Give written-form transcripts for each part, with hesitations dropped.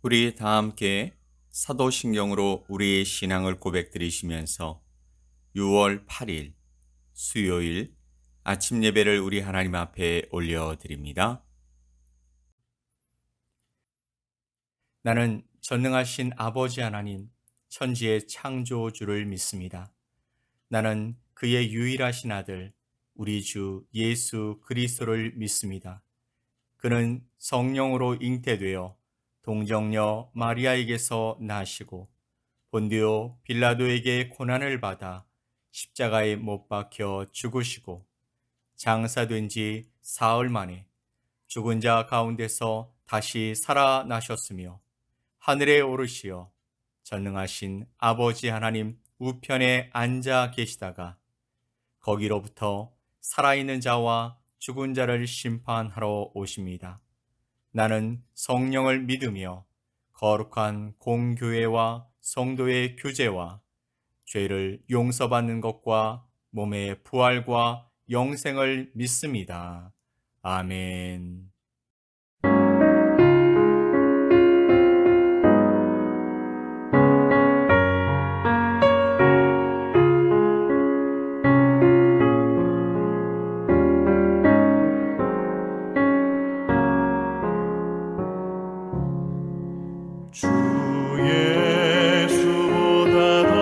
우리 다 함께 사도신경으로 우리의 신앙을 고백드리시면서 6월 8일 수요일 아침 예배를 우리 하나님 앞에 올려드립니다. 나는 전능하신 아버지 하나님, 천지의 창조주를 믿습니다. 나는 그의 유일하신 아들, 우리 주 예수 그리스도를 믿습니다. 그는 성령으로 잉태되어 동정녀 마리아에게서 나시고 본디오 빌라도에게 고난을 받아 십자가에 못 박혀 죽으시고 장사된 지 사흘 만에 죽은 자 가운데서 다시 살아나셨으며 하늘에 오르시어 전능하신 아버지 하나님 우편에 앉아 계시다가 거기로부터 살아있는 자와 죽은 자를 심판하러 오십니다. 나는 성령을 믿으며 거룩한 공교회와 성도의 교제와 죄를 용서받는 것과 몸의 부활과 영생을 믿습니다. 아멘. 주 예수보다 더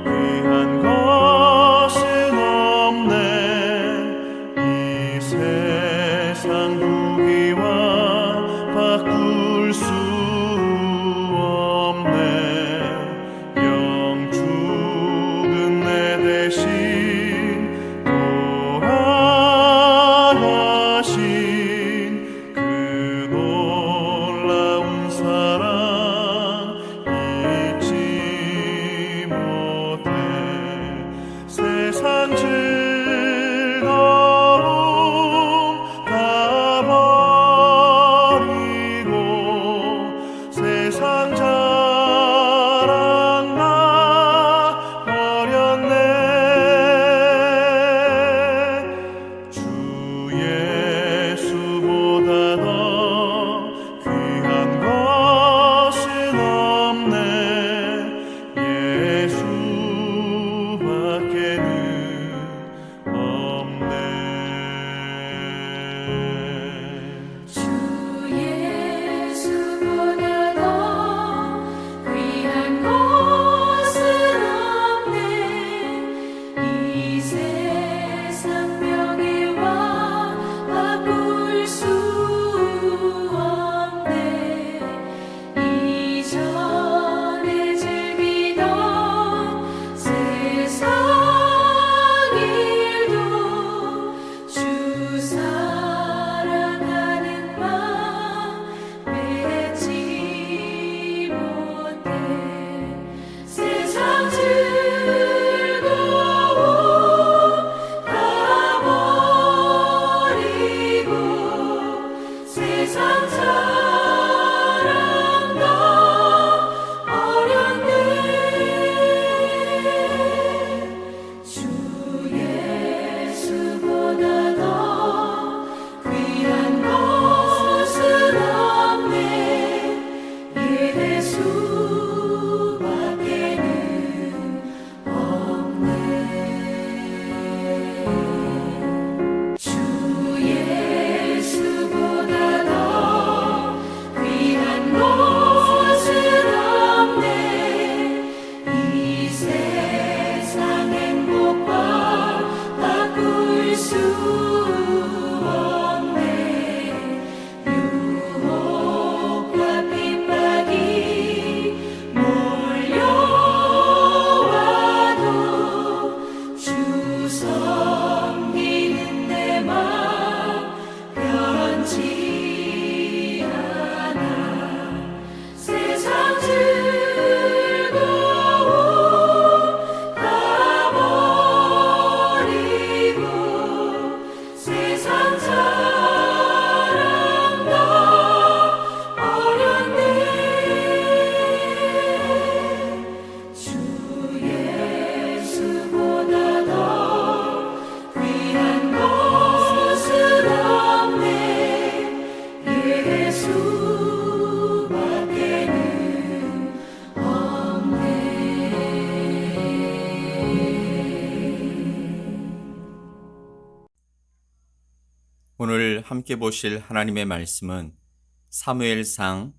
귀한 것은 없네. 이 세상 부귀와 바꿀 수 없네. 영 죽은 내 대신 돌아가신 그 놀라운 사랑 잊지 못해. 세상 즐거움 다 버리고 함께 보실 하나님의 말씀은 사무엘상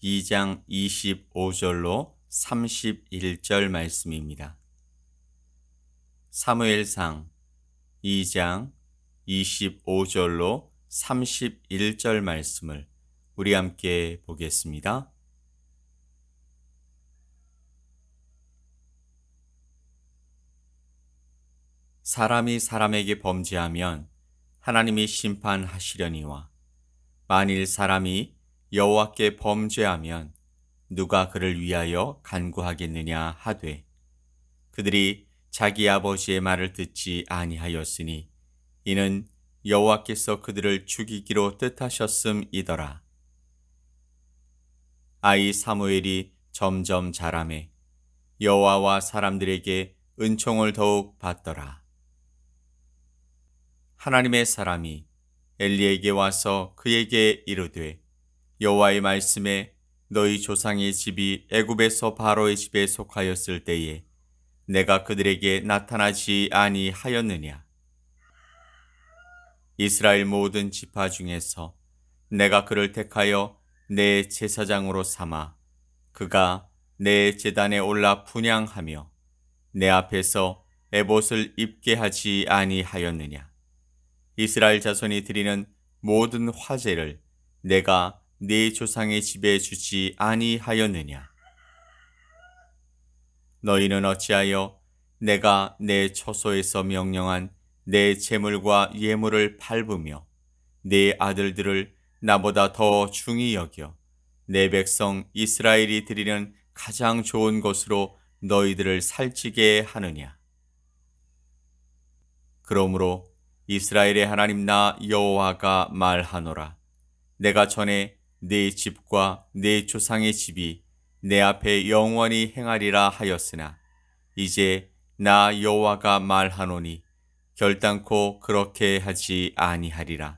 2장 25절로 31절 말씀입니다. 사무엘상 2장 25절로 31절 말씀을 우리 함께 보겠습니다. 사람이 사람에게 범죄하면 하나님이 심판하시려니와 만일 사람이 여호와께 범죄하면 누가 그를 위하여 간구하겠느냐 하되 그들이 자기 아버지의 말을 듣지 아니하였으니 이는 여호와께서 그들을 죽이기로 뜻하셨음이더라. 아이 사무엘이 점점 자라매 여호와와 사람들에게 은총을 더욱 받더라. 하나님의 사람이 엘리에게 와서 그에게 이르되 여호와의 말씀에 너희 조상의 집이 애굽에서 바로의 집에 속하였을 때에 내가 그들에게 나타나지 아니하였느냐. 이스라엘 모든 지파 중에서 내가 그를 택하여 내 제사장으로 삼아 그가 내 제단에 올라 분향하며 내 앞에서 에봇을 입게 하지 아니하였느냐. 이스라엘 자손이 드리는 모든 화제를 내가 네 조상의 집에 주지 아니하였느냐. 너희는 어찌하여 내가 내 처소에서 명령한 내 재물과 예물을 밟으며 내 아들들을 나보다 더 중히 여겨 내 백성 이스라엘이 드리는 가장 좋은 것으로 너희들을 살찌게 하느냐. 그러므로 이스라엘의 하나님 나 여호와가 말하노라. 내가 전에 네 집과 네 조상의 집이 내 앞에 영원히 행하리라 하였으나 이제 나 여호와가 말하노니 결단코 그렇게 하지 아니하리라.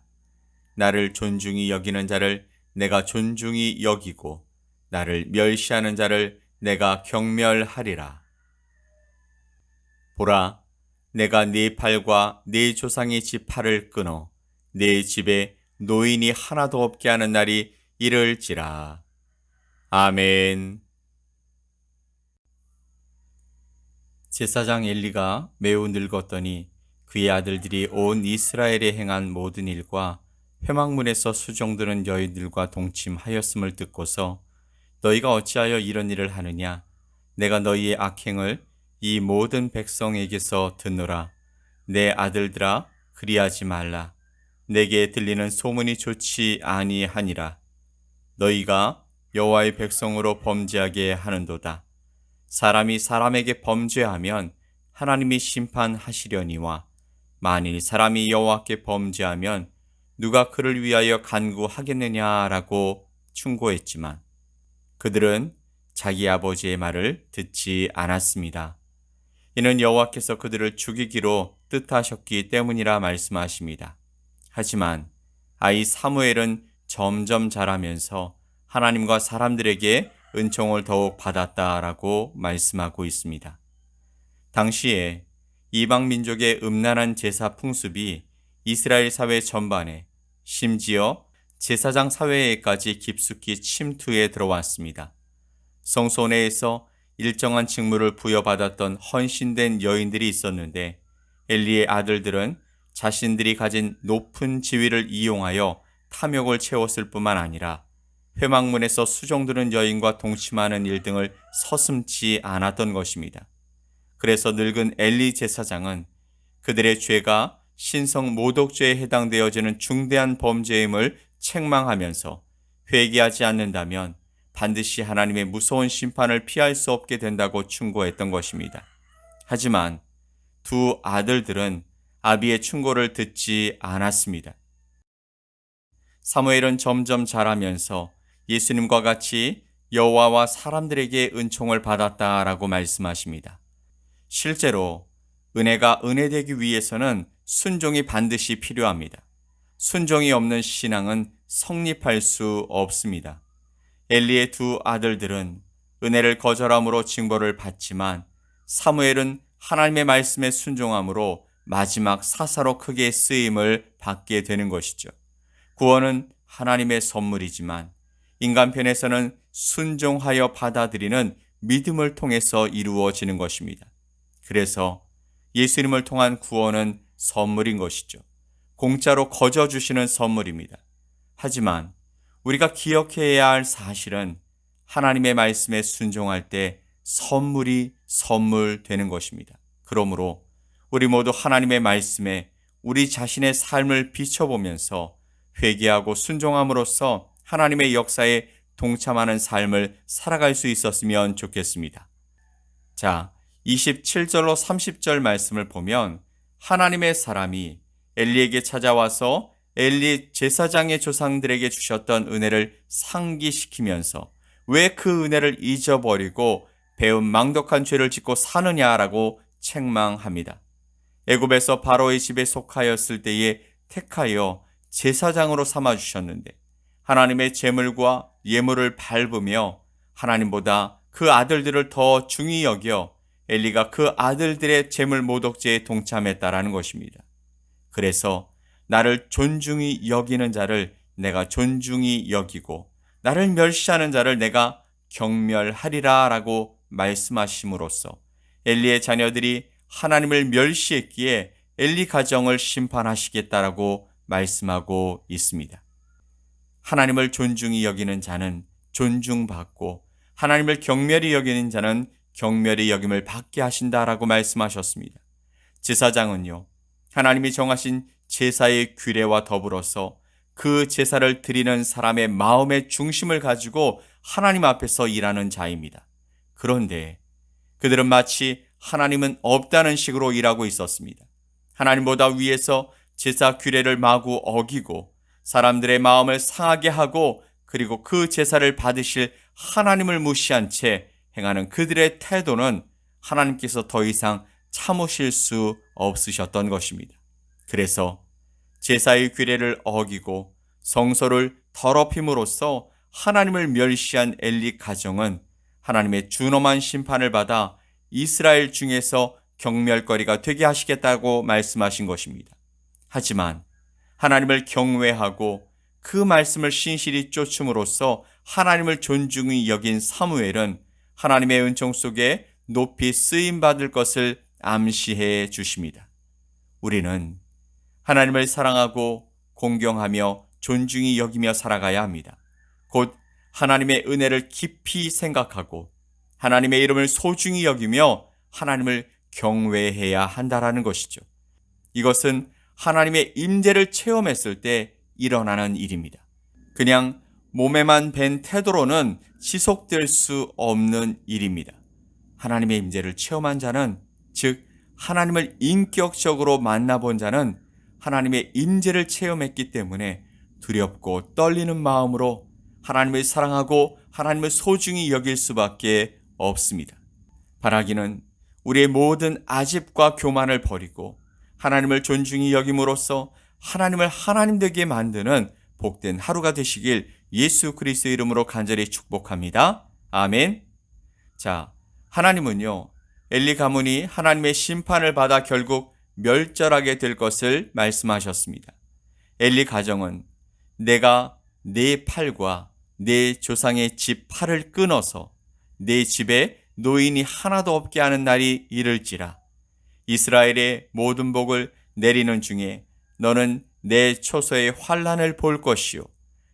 나를 존중히 여기는 자를 내가 존중히 여기고 나를 멸시하는 자를 내가 경멸하리라. 보라, 내가 네 팔과 네 조상의 집 팔을 끊어 네 집에 노인이 하나도 없게 하는 날이 이를지라. 아멘. 제사장 엘리가 매우 늙었더니 그의 아들들이 온 이스라엘에 행한 모든 일과 회막문에서 수종드는 여인들과 동침하였음을 듣고서 너희가 어찌하여 이런 일을 하느냐. 내가 너희의 악행을 이 모든 백성에게서 듣노라. 내 아들들아, 그리하지 말라. 내게 들리는 소문이 좋지 아니하니라. 너희가 여호와의 백성으로 범죄하게 하는도다. 사람이 사람에게 범죄하면 하나님이 심판하시려니와 만일 사람이 여호와께 범죄하면 누가 그를 위하여 간구하겠느냐라고 충고했지만 그들은 자기 아버지의 말을 듣지 않았습니다. 이는 여호와께서 그들을 죽이기로 뜻하셨기 때문이라 말씀하십니다. 하지만 아이 사무엘은 점점 자라면서 하나님과 사람들에게 은총을 더욱 받았다라고 말씀하고 있습니다. 당시에 이방 민족의 음란한 제사 풍습이 이스라엘 사회 전반에 심지어 제사장 사회에까지 깊숙이 침투해 들어왔습니다. 성소 내에서 일정한 직무를 부여받았던 헌신된 여인들이 있었는데 엘리의 아들들은 자신들이 가진 높은 지위를 이용하여 탐욕을 채웠을 뿐만 아니라 회막문에서 수종드는 여인과 동침하는 일 등을 서슴지 않았던 것입니다. 그래서 늙은 엘리 제사장은 그들의 죄가 신성 모독죄에 해당되어지는 중대한 범죄임을 책망하면서 회개하지 않는다면 반드시 하나님의 무서운 심판을 피할 수 없게 된다고 충고했던 것입니다. 하지만 두 아들들은 아비의 충고를 듣지 않았습니다. 사무엘은 점점 자라면서 예수님과 같이 여호와와 사람들에게 은총을 받았다라고 말씀하십니다. 실제로 은혜가 은혜되기 위해서는 순종이 반드시 필요합니다. 순종이 없는 신앙은 성립할 수 없습니다. 엘리의 두 아들들은 은혜를 거절함으로 징벌을 받지만 사무엘은 하나님의 말씀에 순종함으로 마지막 사사로 크게 쓰임을 받게 되는 것이죠. 구원은 하나님의 선물이지만 인간편에서는 순종하여 받아들이는 믿음을 통해서 이루어지는 것입니다. 그래서 예수님을 통한 구원은 선물인 것이죠. 공짜로 거저 주시는 선물입니다. 하지만 우리가 기억해야 할 사실은 하나님의 말씀에 순종할 때 선물이 선물되는 것입니다. 그러므로 우리 모두 하나님의 말씀에 우리 자신의 삶을 비춰보면서 회개하고 순종함으로써 하나님의 역사에 동참하는 삶을 살아갈 수 있었으면 좋겠습니다. 자, 27절로 30절 말씀을 보면 하나님의 사람이 엘리에게 찾아와서 엘리 제사장의 조상들에게 주셨던 은혜를 상기시키면서 왜 그 은혜를 잊어버리고 배은 망덕한 죄를 짓고 사느냐라고 책망합니다. 애굽에서 바로의 집에 속하였을 때에 택하여 제사장으로 삼아주셨는데 하나님의 제물과 예물을 밟으며 하나님보다 그 아들들을 더 중히 여겨 엘리가 그 아들들의 제물 모독죄에 동참했다라는 것입니다. 그래서 나를 존중히 여기는 자를 내가 존중히 여기고 나를 멸시하는 자를 내가 경멸하리라 라고 말씀하심으로써 엘리의 자녀들이 하나님을 멸시했기에 엘리 가정을 심판하시겠다라고 말씀하고 있습니다. 하나님을 존중히 여기는 자는 존중받고 하나님을 경멸히 여기는 자는 경멸히 여김을 받게 하신다라고 말씀하셨습니다. 제사장은요, 하나님이 정하신 제사의 규례와 더불어서 그 제사를 드리는 사람의 마음의 중심을 가지고 하나님 앞에서 일하는 자입니다. 그런데 그들은 마치 하나님은 없다는 식으로 일하고 있었습니다. 하나님보다 위에서 제사 규례를 마구 어기고 사람들의 마음을 상하게 하고 그리고 그 제사를 받으실 하나님을 무시한 채 행하는 그들의 태도는 하나님께서 더 이상 참으실 수 없으셨던 것입니다. 그래서 제사의 규례를 어기고 성소를 더럽힘으로써 하나님을 멸시한 엘리 가정은 하나님의 준엄한 심판을 받아 이스라엘 중에서 경멸거리가 되게 하시겠다고 말씀하신 것입니다. 하지만 하나님을 경외하고 그 말씀을 신실히 쫓음으로써 하나님을 존중히 여긴 사무엘은 하나님의 은총 속에 높이 쓰임받을 것을 암시해 주십니다. 우리는 하나님을 사랑하고 공경하며 존중히 여기며 살아가야 합니다. 곧 하나님의 은혜를 깊이 생각하고 하나님의 이름을 소중히 여기며 하나님을 경외해야 한다라는 것이죠. 이것은 하나님의 임재를 체험했을 때 일어나는 일입니다. 그냥 몸에만 밴 태도로는 지속될 수 없는 일입니다. 하나님의 임재를 체험한 자는, 즉 하나님을 인격적으로 만나본 자는 하나님의 임재를 체험했기 때문에 두렵고 떨리는 마음으로 하나님을 사랑하고 하나님을 소중히 여길 수밖에 없습니다. 바라기는 우리의 모든 아집과 교만을 버리고 하나님을 존중히 여김으로써 하나님을 하나님 되게 만드는 복된 하루가 되시길 예수 그리스도의 이름으로 간절히 축복합니다. 아멘. 자, 하나님은요, 엘리 가문이 하나님의 심판을 받아 결국 멸절하게 될 것을 말씀하셨습니다. 엘리 가정은 내가 내 팔과 내 조상의 집 팔을 끊어서 내 집에 노인이 하나도 없게 하는 날이 이를지라. 이스라엘의 모든 복을 내리는 중에 너는 내 초소의 환난을 볼 것이요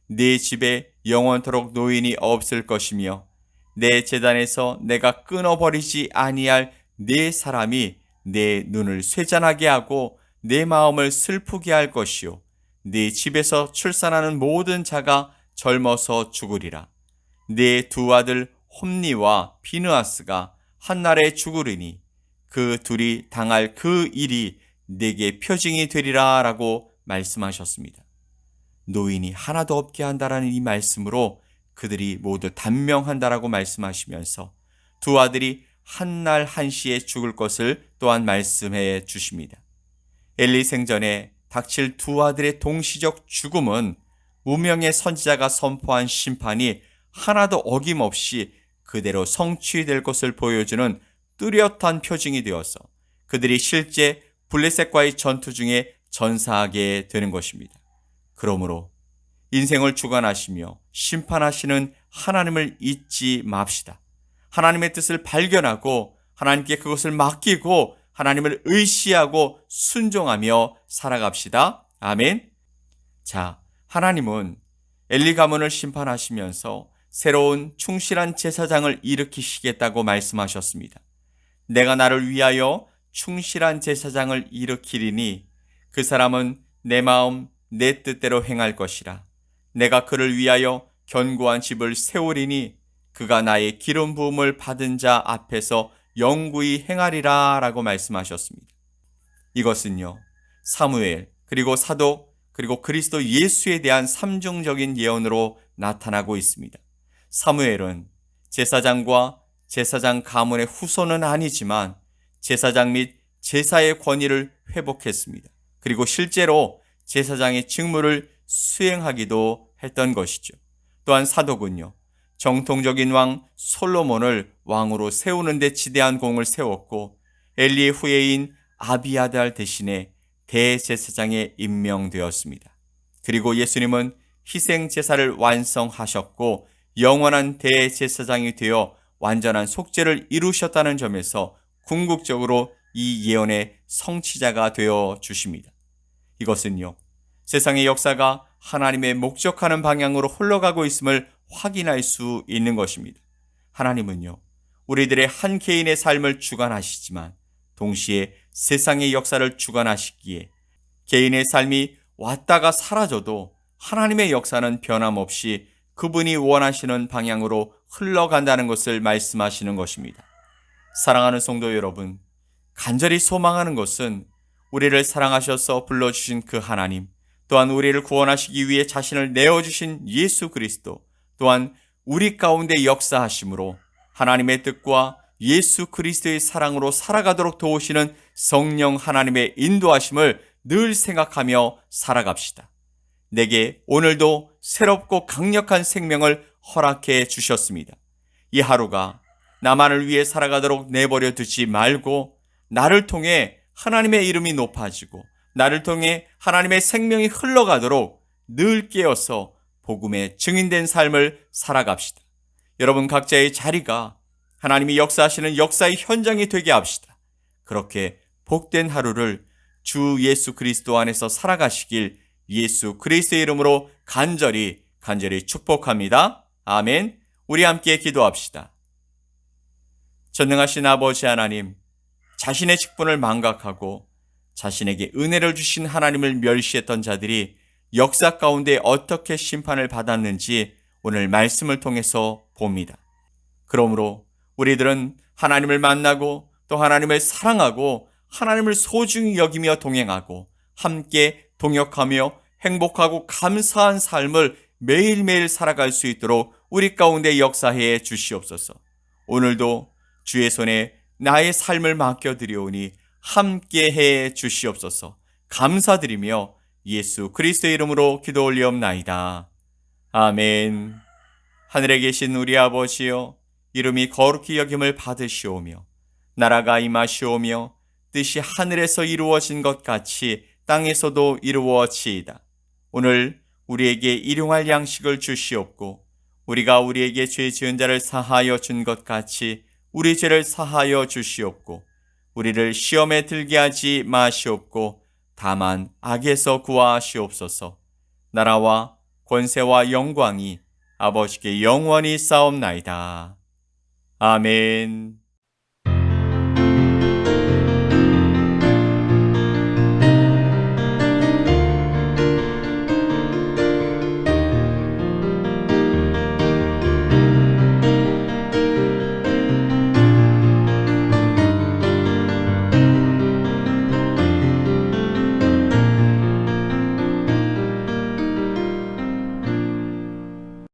네 집에 영원토록 노인이 없을 것이며 내 제단에서 내가 끊어버리지 아니할 네 사람이 내 눈을 쇠잔하게 하고 내 마음을 슬프게 할 것이요 네 집에서 출산하는 모든 자가 젊어서 죽으리라. 네 두 아들 홈니와 비느하스가 한날에 죽으리니 그 둘이 당할 그 일이 내게 표징이 되리라 라고 말씀하셨습니다. 노인이 하나도 없게 한다라는 이 말씀으로 그들이 모두 단명한다라고 말씀하시면서 두 아들이 한날 한시에 죽을 것을 또한 말씀해 주십니다. 엘리 생전에 닥칠 두 아들의 동시적 죽음은 무명의 선지자가 선포한 심판이 하나도 어김없이 그대로 성취될 것을 보여주는 뚜렷한 표징이 되어서 그들이 실제 블레셋과의 전투 중에 전사하게 되는 것입니다. 그러므로 인생을 주관하시며 심판하시는 하나님을 잊지 맙시다. 하나님의 뜻을 발견하고 하나님께 그것을 맡기고 하나님을 의시하고 순종하며 살아갑시다. 아멘. 자, 하나님은 엘리 가문을 심판하시면서 새로운 충실한 제사장을 일으키시겠다고 말씀하셨습니다. 내가 나를 위하여 충실한 제사장을 일으키리니 그 사람은 내 마음 내 뜻대로 행할 것이라. 내가 그를 위하여 견고한 집을 세우리니 그가 나의 기름 부음을 받은 자 앞에서 영구히 행하리라 라고 말씀하셨습니다. 이것은요, 사무엘 그리고 사독 그리고 그리스도 예수에 대한 삼중적인 예언으로 나타나고 있습니다. 사무엘은 제사장과 제사장 가문의 후손은 아니지만 제사장 및 제사의 권위를 회복했습니다. 그리고 실제로 제사장의 직무를 수행하기도 했던 것이죠. 또한 사독은요, 정통적인 왕 솔로몬을 왕으로 세우는 데 지대한 공을 세웠고 엘리의 후예인 아비아달 대신에 대제사장에 임명되었습니다. 그리고 예수님은 희생 제사를 완성하셨고 영원한 대제사장이 되어 완전한 속죄를 이루셨다는 점에서 궁극적으로 이 예언의 성취자가 되어 주십니다. 이것은요, 세상의 역사가 하나님의 목적하는 방향으로 흘러가고 있음을 확인할 수 있는 것입니다. 하나님은요, 우리들의 한 개인의 삶을 주관하시지만 동시에 세상의 역사를 주관하시기에 개인의 삶이 왔다가 사라져도 하나님의 역사는 변함없이 그분이 원하시는 방향으로 흘러간다는 것을 말씀하시는 것입니다. 사랑하는 성도 여러분, 간절히 소망하는 것은 우리를 사랑하셔서 불러주신 그 하나님, 또한 우리를 구원하시기 위해 자신을 내어주신 예수 그리스도, 또한 우리 가운데 역사하심으로 하나님의 뜻과 예수 그리스도의 사랑으로 살아가도록 도우시는 성령 하나님의 인도하심을 늘 생각하며 살아갑시다. 내게 오늘도 새롭고 강력한 생명을 허락해 주셨습니다. 이 하루가 나만을 위해 살아가도록 내버려 두지 말고 나를 통해 하나님의 이름이 높아지고 나를 통해 하나님의 생명이 흘러가도록 늘 깨어서 복음의 증인된 삶을 살아갑시다. 여러분 각자의 자리가 하나님이 역사하시는 역사의 현장이 되게 합시다. 그렇게 복된 하루를 주 예수 그리스도 안에서 살아가시길 예수 그리스도의 이름으로 간절히 축복합니다. 아멘. 우리 함께 기도합시다. 전능하신 아버지 하나님, 자신의 직분을 망각하고 자신에게 은혜를 주신 하나님을 멸시했던 자들이 역사 가운데 어떻게 심판을 받았는지 오늘 말씀을 통해서 봅니다. 그러므로 우리들은 하나님을 만나고 또 하나님을 사랑하고 하나님을 소중히 여기며 동행하고 함께 동역하며 행복하고 감사한 삶을 매일매일 살아갈 수 있도록 우리 가운데 역사해 주시옵소서. 오늘도 주의 손에 나의 삶을 맡겨드리오니 함께해 주시옵소서. 감사드리며 예수 그리스도의 이름으로 기도 올리옵나이다. 아멘. 하늘에 계신 우리 아버지여, 이름이 거룩히 여김을 받으시오며 나라가 임하시오며 뜻이 하늘에서 이루어진 것 같이 땅에서도 이루어지이다. 오늘 우리에게 일용할 양식을 주시옵고 우리가 우리에게 죄 지은 자를 사하여 준 것 같이 우리 죄를 사하여 주시옵고 우리를 시험에 들게 하지 마시옵고 다만 악에서 구하시옵소서. 나라와 권세와 영광이 아버지께 영원히 싸움나이다. 아멘.